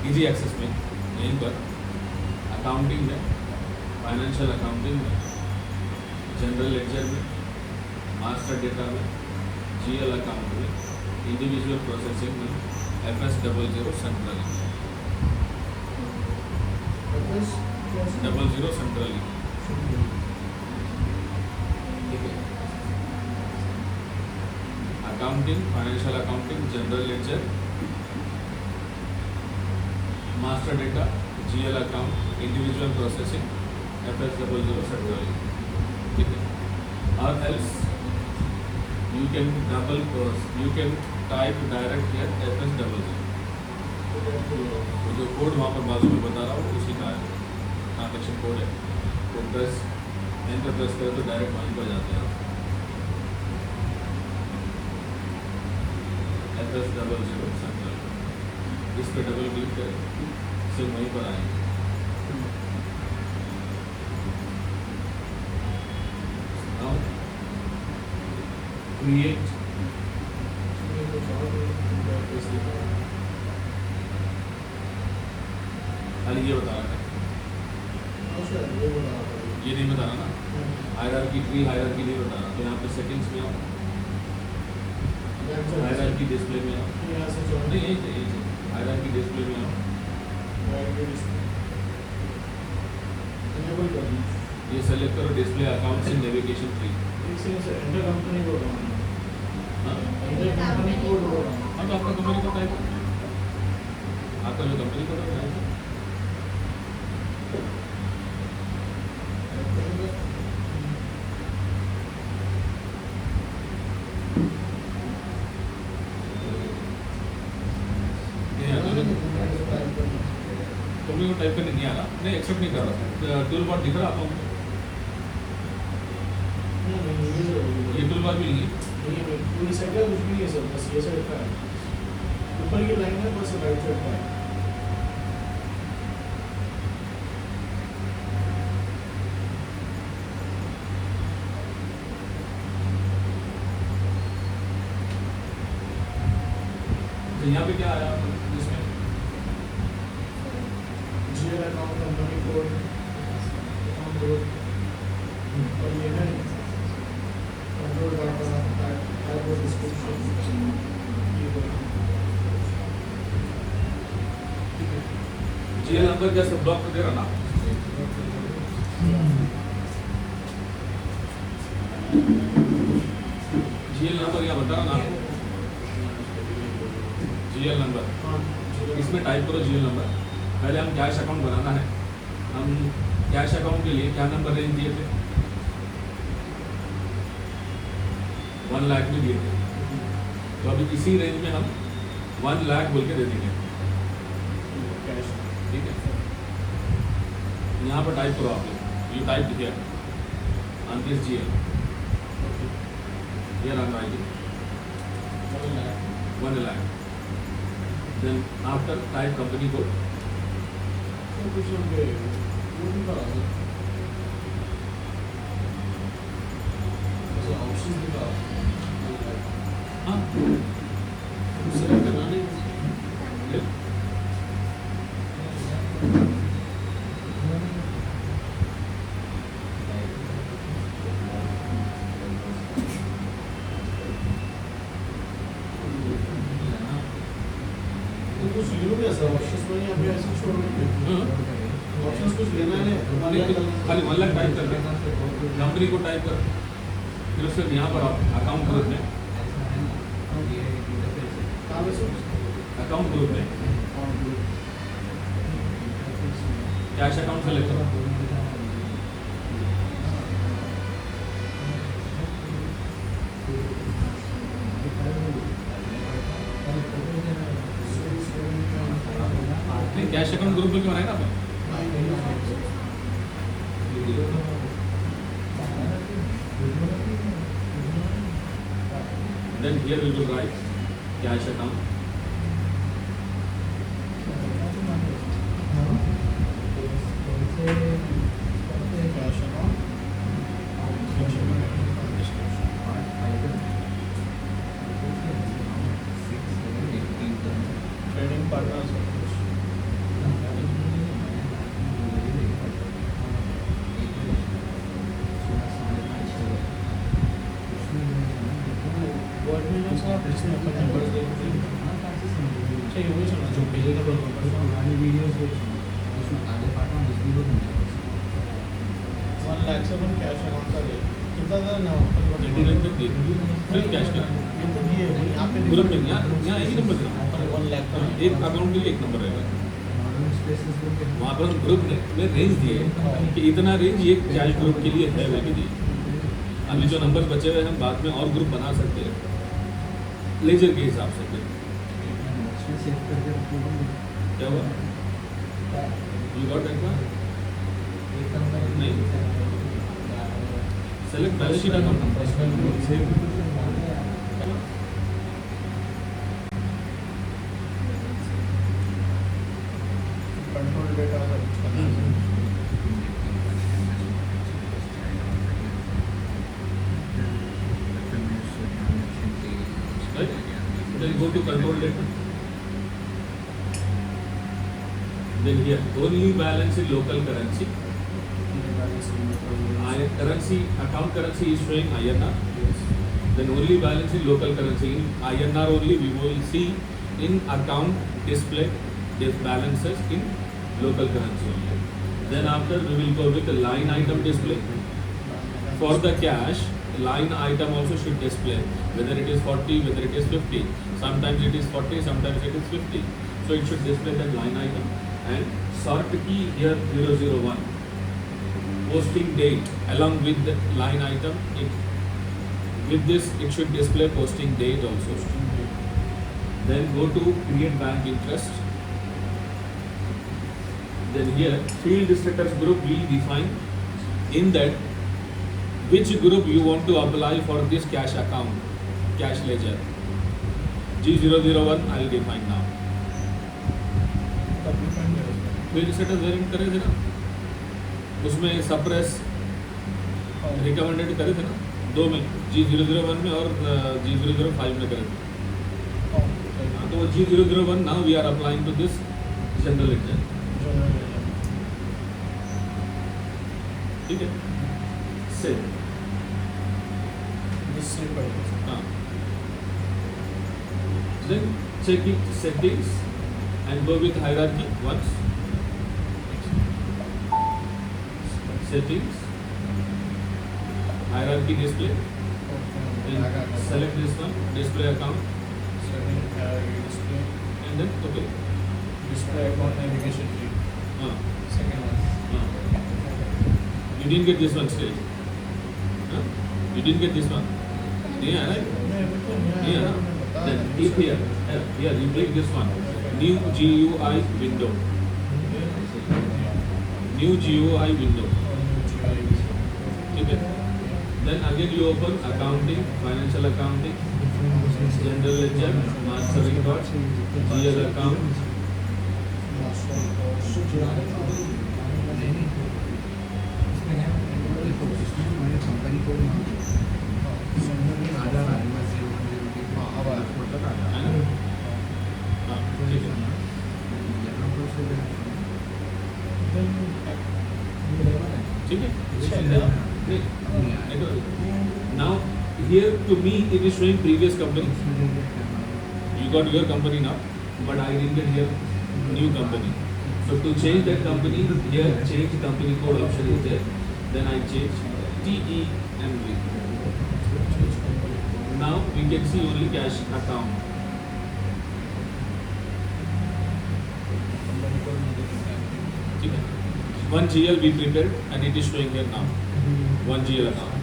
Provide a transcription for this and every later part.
Easy access में यहीं पर अकाउंटिंग में, फाइनेंशियल अकाउंटिंग में, जनरल लेडजर में, मास्टर डेटा में, जीएल अकाउंट में, इंडिविजुअल प्रोसेसिंग में, FS00 सेंट्रल, FS00 सेंट्रल, ठीक है। Accounting, financial accounting, general ledger, master data, GL account, individual processing, FS00 central, ठीक है। और else you can type direct here FS00, तो जो कोड वहाँ पर बाजू में बता रहा हूँ उसी का है, ट्रांजेक्शन कोड है। तो प्रेस एंटर प्रेस करें तो डायरेक्ट वहीं पर जाते हैं FS00 सेंट्रल, इस पर डबल क्लिक करें, सिर्फ वहीं पर आएंगे। क्रिएट खाली ये बता रहा है, ये नहीं बता रहा ना, हायरार्की, ट्री हायरार्की नहीं बता रहा। तो यहाँ पे सेटिंग्स में आओ, हायरार्की डिस्प्ले में आओ, नहीं यही से हायरार्की डिस्प्ले में आओ, ये सेलेक्ट करो display accounts in navigation tree. Enter company code, हाँ एंटर कंपनी कोड होगा। हाँ, तो आपका कंपनी का टाइप, आपका जो कंपनी का टाइप है कंपनी को टाइप करने नहीं आ रहा, नहीं एक्सेप्ट नहीं कर रहा। टूल बार दिख रहा आपको, ये टूल बार भी नहीं है, पूरी साइड का कुछ भी नहीं है सर, बस ये साइड का है, ऊपर की लाइन है, बस राइट साइड का है। तो यहाँ पे क्या आया इसमें, GL account, company code, account code, और ये है control data, type of description, GL number क्या सब ब्लॉक कर दे रहा ना, जीएल नंबर यहाँ बता रहा ना, जीएल नंबर इसमें टाइप करो जीएल नंबर। पहले हम कैश अकाउंट बनाना है, हम कैश अकाउंट के लिए क्या नंबर रेंज दिए थे, 1 लाख में दिए थे, तो अभी इसी रेंज में हम 1 लाख बोल के दे देंगे, ठीक है। यहाँ पर टाइप करो आप, you type here Ankit GL, here I'm writing 1 lakh, then after type company code, कुछ होंगे वो भी बता दो, ऐसे ऑप्शन भी बता, हाँ सेलेक्ट करना नहीं, कुछ यूँ कैसा ऑप्शंस में यहाँ पे ऐसे छोड़ देते हैं, ऑप्शंस कुछ लेना है खाली 1 लाख टाइप करके कंपनी को टाइप कर, फिर उससे यहाँ पर आप अकाउंट ग्रुप में, अकाउंट ग्रुप में कैश अकाउंट सेलेक्ट करो, नहीं कैश अकाउंट ग्रुप में क्यों बनाया ना आपने, then here we will write cash account, trading partners, जो पहले का पुरानी वीडियोस उसमें आगे पार्ट में जिस वीडियो में 1 लाख से अपन कैश अकाउंट का रेट कितना था ना नेटी रेट पे दिए फिर कैश का ये तो दिए यहाँ पे ग्रुप में यहाँ एक ही नंबर देना 1 लाख का एक अकाउंट के लिए एक नंबर रहेगा मॉडर्न स्पेसेस में वहाँ पर हम ग्रुप में रेंज दिए कि इतना रेंज ये कैश ग्रुप के लिए है वो भी दिए अभी जो नंबर बचे हुए हम बाद में और ग्रुप बना सकते हैं लेजर के हिसाब से फिर उसमें सेव करके रखोगे क्या हुआ यू गॉट दैट वन एक नंबर नहीं select balance sheet account save control data right? Then go to control data. Then here only balance in local currency. Currency account currency is showing INR. Then only balance in local currency. In INR only we will see in account display the balances in local currency only. Then after we will go with the line item display. For the cash, line item also should display whether it is 40, whether it is 50. Sometimes it is 40, sometimes it is 50. So it should display that line item. And sort key here 001. Posting date along with the line item. With this it should display posting date also. Then go to create bank interest. Then here field status group will define in that which group you want to apply for this cash account, cash ledger. G001 I will define now. Field status variant करे थे ना, उसमें suppress recommended करे थे ना, दो में G001 में और G005 में करे थे. तो वो G001 now we are applying to this general ledger. ठीक है, save. Then check it settings and go with hierarchy once. Settings, hierarchy display. Then select this one, display account, and then okay. Display account navigation tree. Second one. You didn't get this one still. You didn't get this one. Yeah, right? Yeah. Then if here you click this one, new GUI window. New GUI window. Okay. Then again you open accounting, financial accounting, general ledger, master record, GL account. Company को आधार ठीक है. Now here to me it is showing previous company. You got your company now, but I didn't get here new company. So to change that company, here change company code option is there. Then I change TEMV. Now we can see only cash account. ठीक है. One GL we prepared and it is showing here now. One GL account.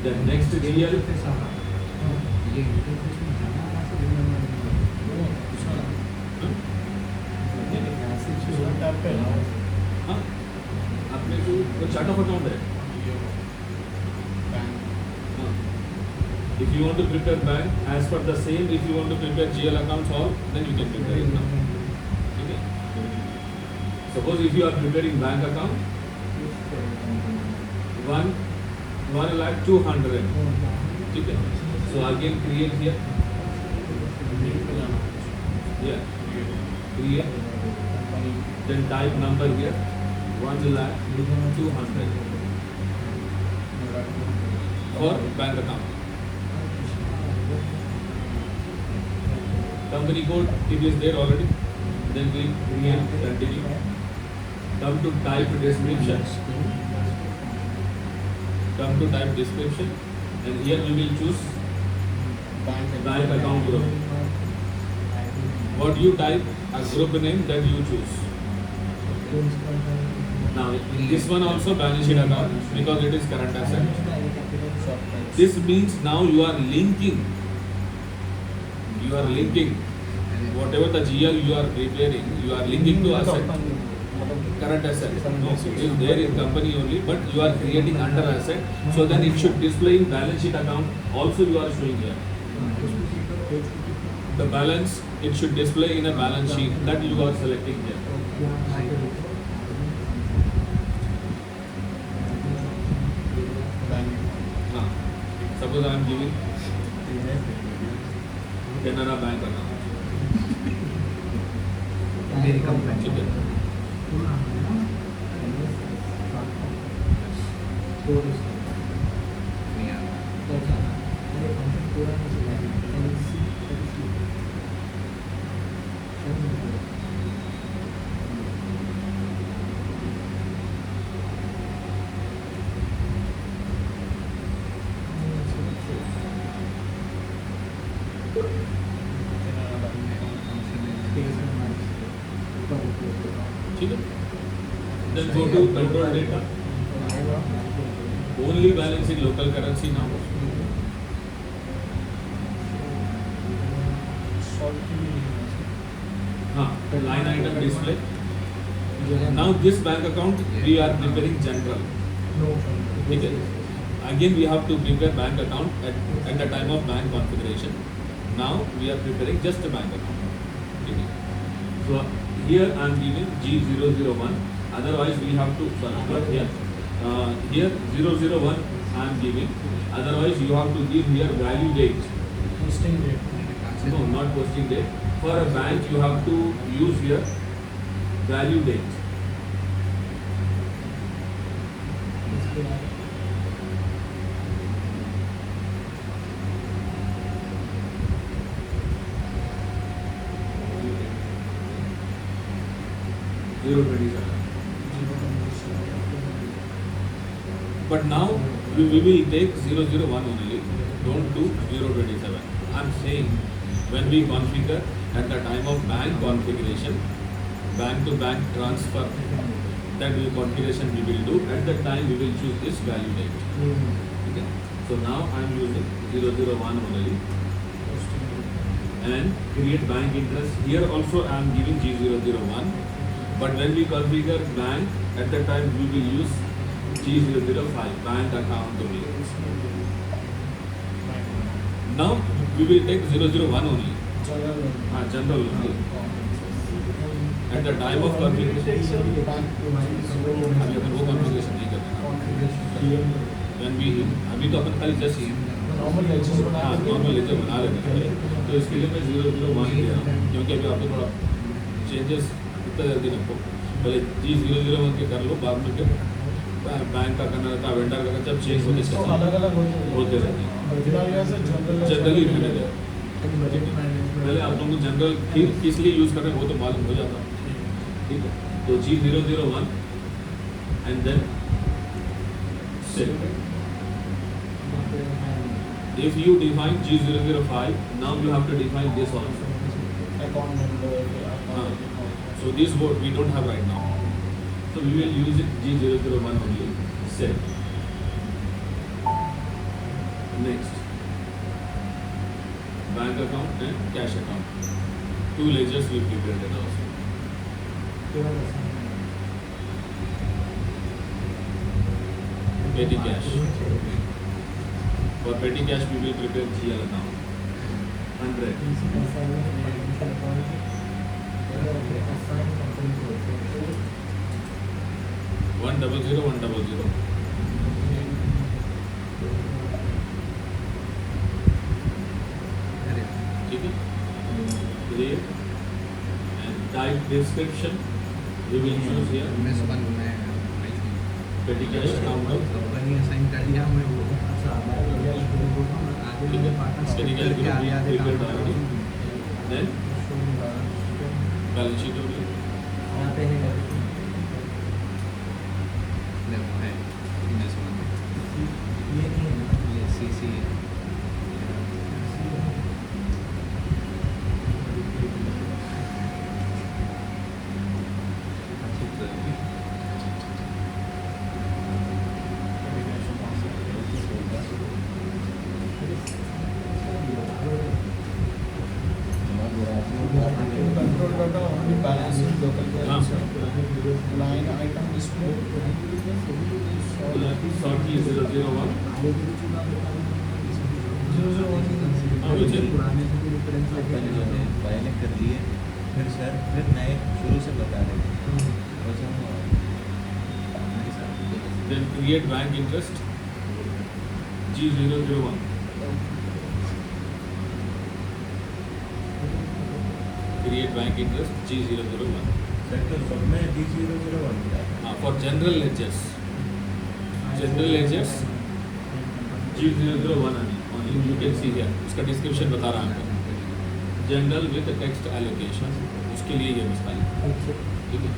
Then next GL. हाँ, अपने को वो chart of account है. If you want to prepare bank, as per the same, if you want to prepare GL accounts all, then you can prepare it now. Okay. Suppose if you are preparing bank account, 1,200,000. Okay. So again create here. Yeah. Create. Then type number here. 1,200,000 for bank account. Company code, it is there already. then click here, continue. Come to type description. Come to type description, and here you will choose bank account group. What you type, a group name that you choose. Now this one also balance sheet account because it is current asset. This means now you are linking whatever the GL you are preparing, you are linking to asset, current asset. No, it is there in company only, but you are creating under asset, so then it should display in balance sheet account. Also you are showing here the balance. It should display in a balance sheet that you are selecting here. Now, suppose I am giving Canara Bank account. मेरी company ठीक है. ठीक है. Then go to control data. Only balance in local currency now. Line item display. Now this bank account we are preparing general. ठीक है. Again we have to prepare bank account at the time of bank configuration. Now we are preparing just a bank account. ठीक है. So here I am giving G001. Otherwise we have to but here 001 I am giving. Otherwise you have to give here value date. Posting date. No, not posting date. For a bank you have to use here value date. But now we will take 001 only. Don't do 027. I am saying when we configure at the time of bank configuration, bank to bank transfer, that configuration we will do. At that time we will choose this value date. Okay. So now I am using 001 only and create bank interest. Here also I am giving G001. But when we configure bank, at that time we will use G005, bank account only. Now we will take 001 only. General only. At the time of configuration, अभी अपन वो configuration नहीं करना. When we अभी तो अपन खाली just normal laser बना लेते हैं. तो इसके लिए मैं 001 दे रहा हूँ क्योंकि अभी आपको थोड़ा changes इतना जल्दी रखो. पहले G001 के कर लो, बाद में फिर बैंक का करना रहता है, वेंडर का जब चेंज अलग-अलग होते रहते हैं. जनरली पहले आप लोगों को जनरल किस लिए यूज़ कर रहे हैं वो तो मालूम हो जाता. ठीक है. तो G001 and then set. If you define G005, now you have to define this also. account number. So this word we don't have right now. So we will use it G001 only. Set. Next. Bank account and cash account. Two ledgers we prepared it also. Petty cash. For petty cash we will prepare GL account. 100. ठीक है. Create and type description. We will choose here petty cash account. Company assign कर दिया मैं वो ठीक है. Petty cash group we prepared already. Then balance sheet होगी। यहाँ पे है ये नहीं है ना control data only balance in local currency line item display short की 001 हाँ वो चलिए। पहले कर लिए फिर सर फिर नए शुरू से बता रहे थे Then create bank interest G001. Create bank interest G001. Sir तो सब में D001 For general ledgers. General ledgers G001 only. You can see here. इसका description बता रहा हूँ आपको. General with text allocation. उसके लिए ये बता है. ठीक है.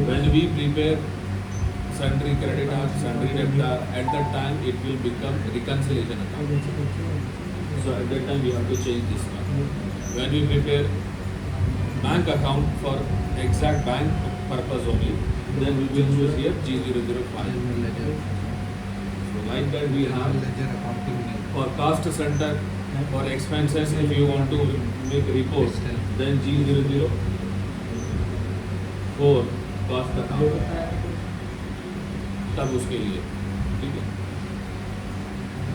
When we prepare sundry creditor, sundry debtor, at that time it will become reconciliation account. So at that time we have to change this one. When we prepare bank account for exact bank purpose only, then we will choose here G005. So like that we have for cost center, for expenses if you want to make report, then G004 cost account. तब उसके लिए ठीक है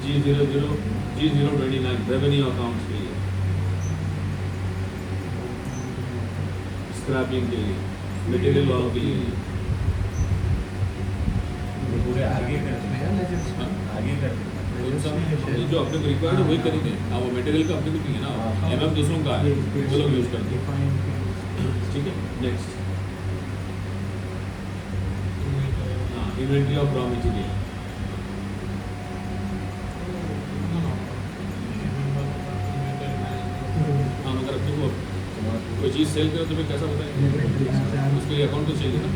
G029 revenue accounts के लिए, scrapping के लिए, material वालों के लिए। पूरे आगे करते हैं आगे करते हैं जो अपने को रिक्वायर्ड है वही करेंगे। हाँ वो मटेरियल का अपने को नहीं है ना, एमएम दूसरों का है वो लोग यूज़ करते हैं। ठीक है next inventory of raw material. हाँ मगर अपने को कोई चीज़ सेल करो तो फिर कैसा बताएंगे, उसके लिए अकाउंट तो चाहिए ना,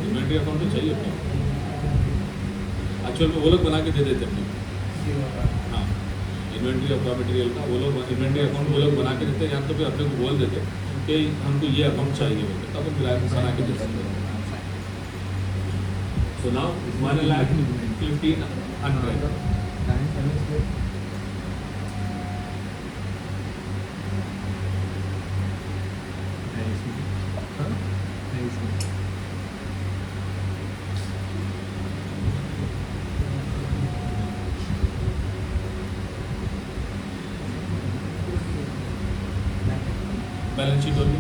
इन्वेंट्री अकाउंट तो चाहिए अपने। एक्चुअल में वो लोग बना के दे देते अपने को। हाँ इन्वेंट्री ऑफ रॉ मटेरियल का वो लोग इन्वेंट्री अकाउंट वो लोग बना के देते हैं, या तो फिर अपने को बोल देते कि हमको ये अकाउंट चाहिए बोलते, तब हम बना के दे सकते हैं। So now 1,15,100. बैलेंस शीट होगी।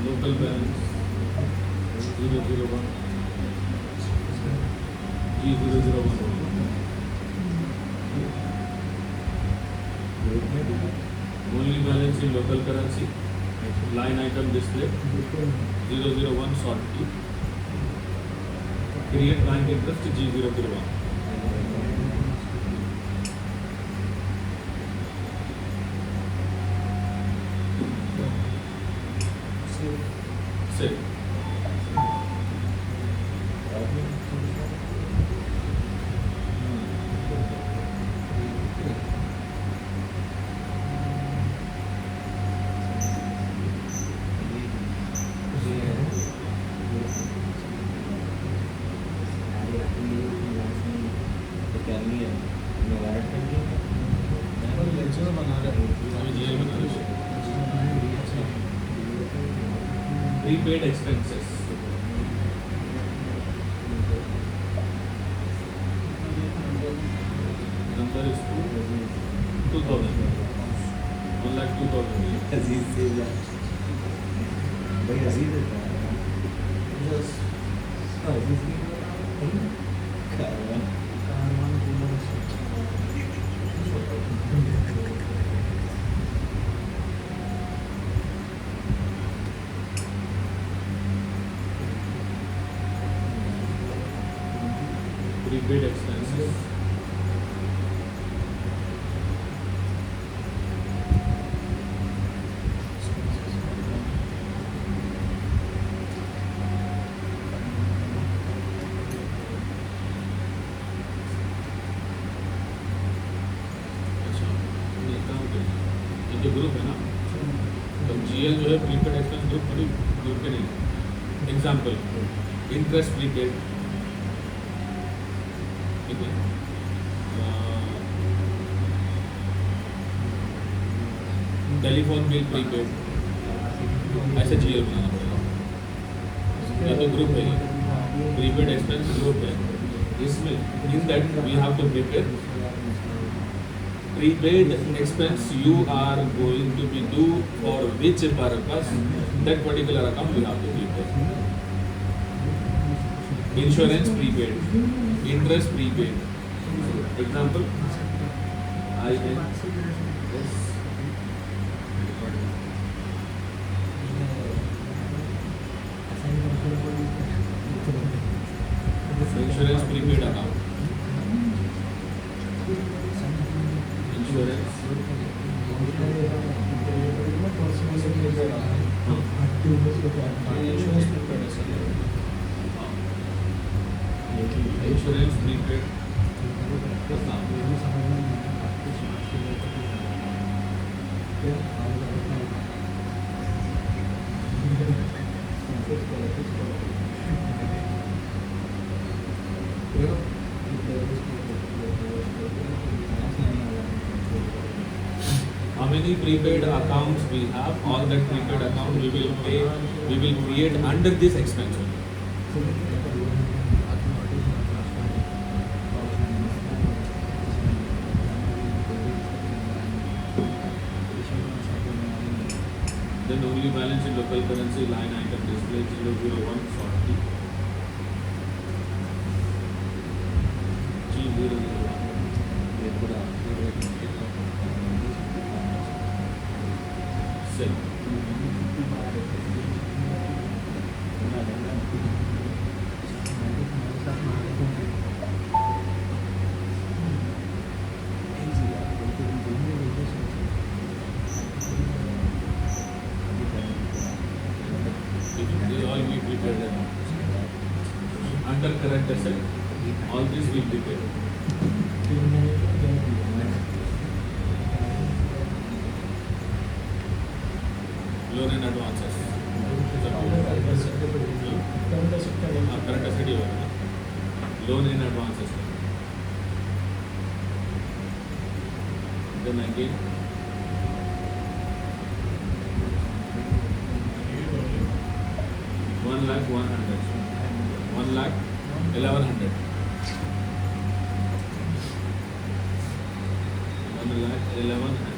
Local balance 001 G001 only balance in local currency, line item display 001 short key, create bank interest G001. Save. नहीं है वारंट कर दिया पर लेक्चर बना रहे हैं अभी GL बना रहे हैं प्रीपेड एक्सपेंसेस number is 2000 1,02,000 अजीज से जा भाई अजीज है यस अजीज की कारवां कारवां कूलर prepaid expenses अच्छा ये काम करिए ये जो ग्रुप है ना तो GL जो है प्रीपेड एक्सपेंस ग्रुप बड़ी ग्रुप के नहीं एग्जाम्पल इंटरेस्ट प्रीपेड ठीक है टेलीफोन बिल प्रीपेड ऐसे GL बनाना पड़ेगा ये तो ग्रुप है ये प्रीपेड एक्सपेंस ग्रुप है इसमें in that we have to prepare prepaid expense you are going to be do for which purpose that particular account you have to prepare. Insurance prepaid, interest prepaid. Example, INS insurance prepaid account. Insurance insurance prepaid है sir insurance prepaid account. How many prepaid accounts we have? All that prepaid account we will pay, we will create under this expense only. Then only balance in local currency line item display 00140. G001. ये पूरा Sell. These all we prepared. Under current asset, all this we prepared. Loan and advances. Current asset का हाँ current asset ही होगा ना loan in advances then again $1,100,000 $1,11,100 $1,11,100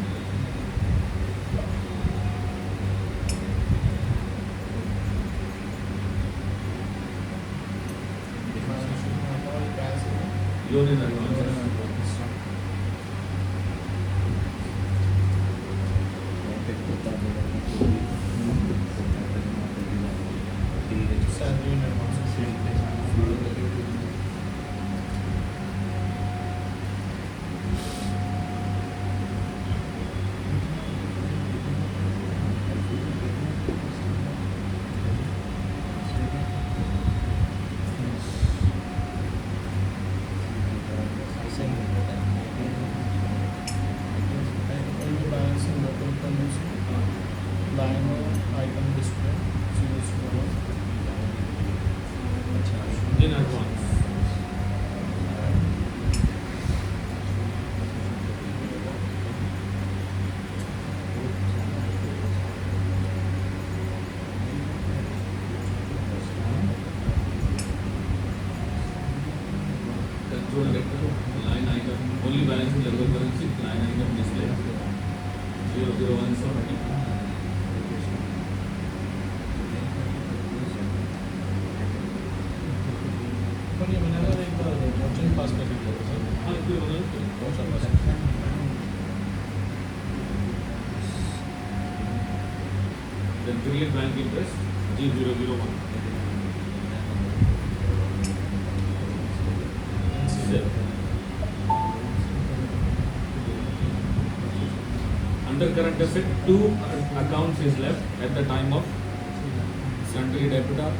loan in advances salary in advance balance in local currency line item display 001 in control data, line item, only balance in local currency, line item display 00170. पण ये बनाना एक merchant पास कर दीजिए sir. हाँ इसमें बना लो। कौन सा पास? Then create bank interest G001. Save. Under current asset, 2 accounts is left at the time of sundry debtor.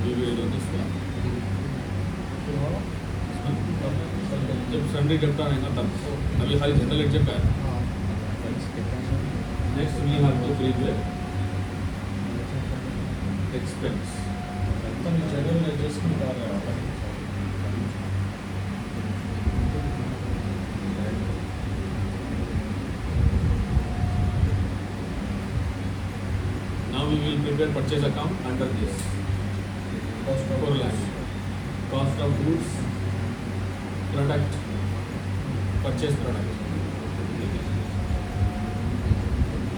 We will do this one. जब sundry debtor आएगा तब अभी खाली जनरल लेजर का है। Next we have to prepare expense. पण general ledgers की निकाल रहा है। Now we will prepare purchase account under this. Cost of 4 lakhs. Cost of goods, product, purchase product.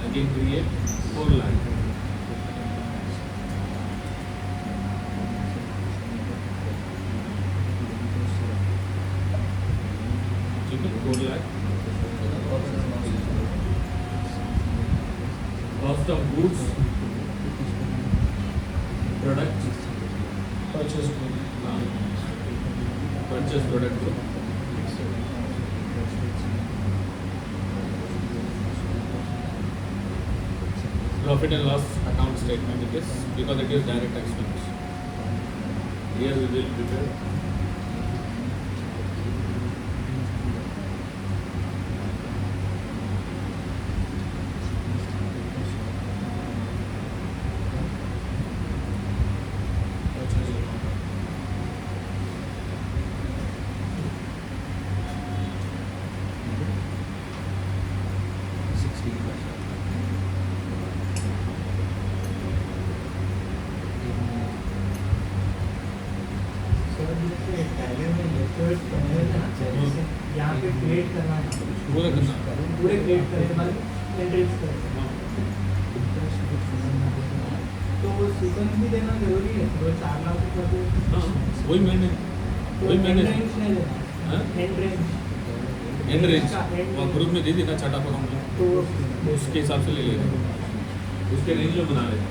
Again create 4 lakh. ठीक है 4 lakh. Cost of goods, product, purchase को purchase product को profit and loss account statement it is because it is direct expense. Here we will prepare purchase account. Sir जैसे tally में letters पहले ना जैसे यहाँ पे क्रिएट करना है पूरा करना पूरे क्रिएट करने के बाद एंट्रीज करना हाँ। तो वो सीक्वेंस भी देना जरूरी है तो 4 लाख रुपये तो हाँ वही मैंने वही मैंने रेंज नहीं हाँ? देना एंड रेंज एंड रेंज वहाँ ग्रुप में दे दी ना चार्ट अकाउंट में तो उसके हिसाब से ले लेगा उसके रेंज में बना लेगा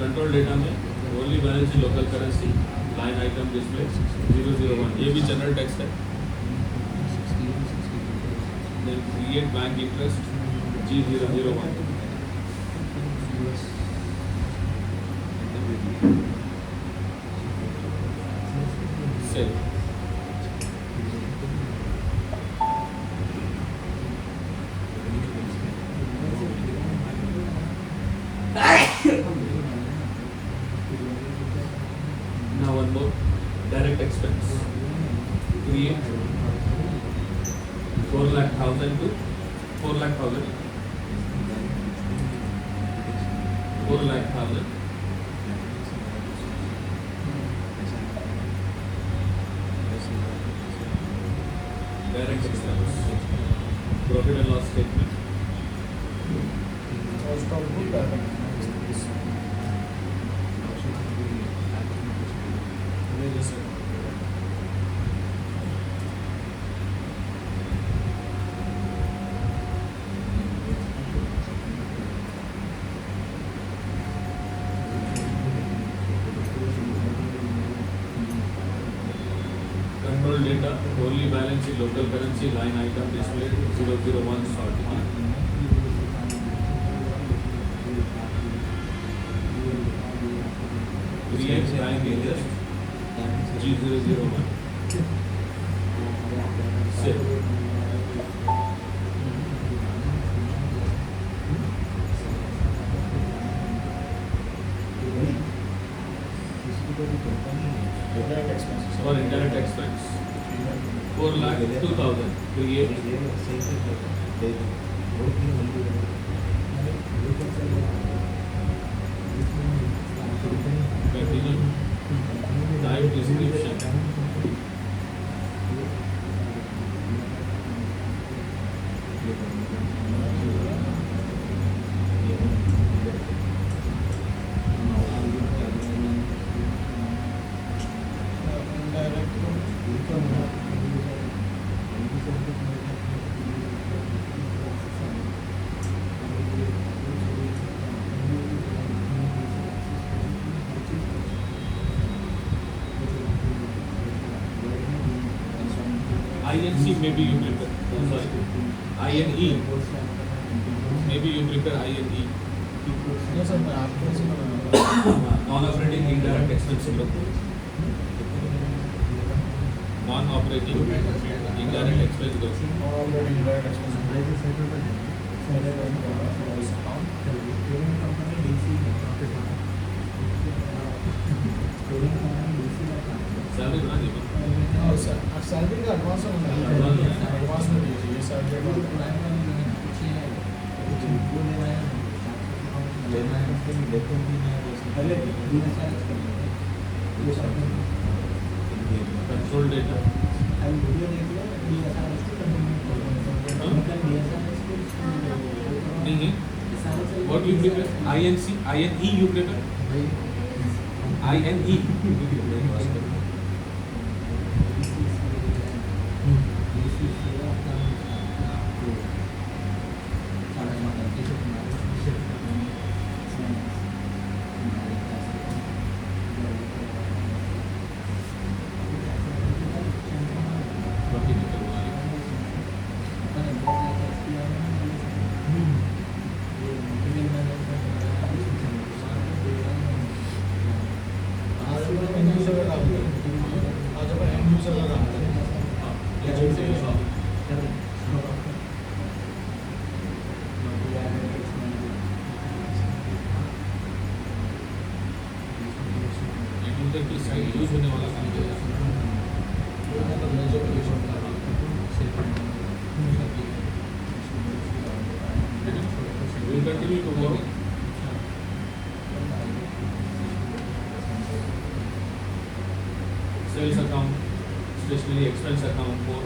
कंट्रोल डेटा में only balance in local currency line item display 001 ये भी जनरल टैक्स है then create bank interest G001 save Now one more direct expense. Create 4,00,000 to 4,00,000. 4,00,000. Direct expense. Profit and loss statement. Cost of good direct जैसे Control data, only balance in local currency, line item displayed 001 sorting. Create bank interest G001. Save. Direct expenses For indirect expense 4,02,000. Create continue. Type description. INC maybe you prepare. Sorry. INE. Maybe you prepare INE. नहीं sir मैं आपको ऐसे Non-operating indirect expenses लोग. Non-operating indirect expense लोग. Already indirect expense Salary बना दी बस. और salary का एडवांस होना है एडवांस में दीजिए ये सैलरी लेना है लेते भी नहीं पहले Control data. नहीं है. What you prepare? INC, INE you prepare? INE. आज अपन एंड यूजर का काम आज अपन एंड यूजर का काम User की साइड यूज होने वाला काम किया जाता है. We will continue to work. Sales account, stationery expense account for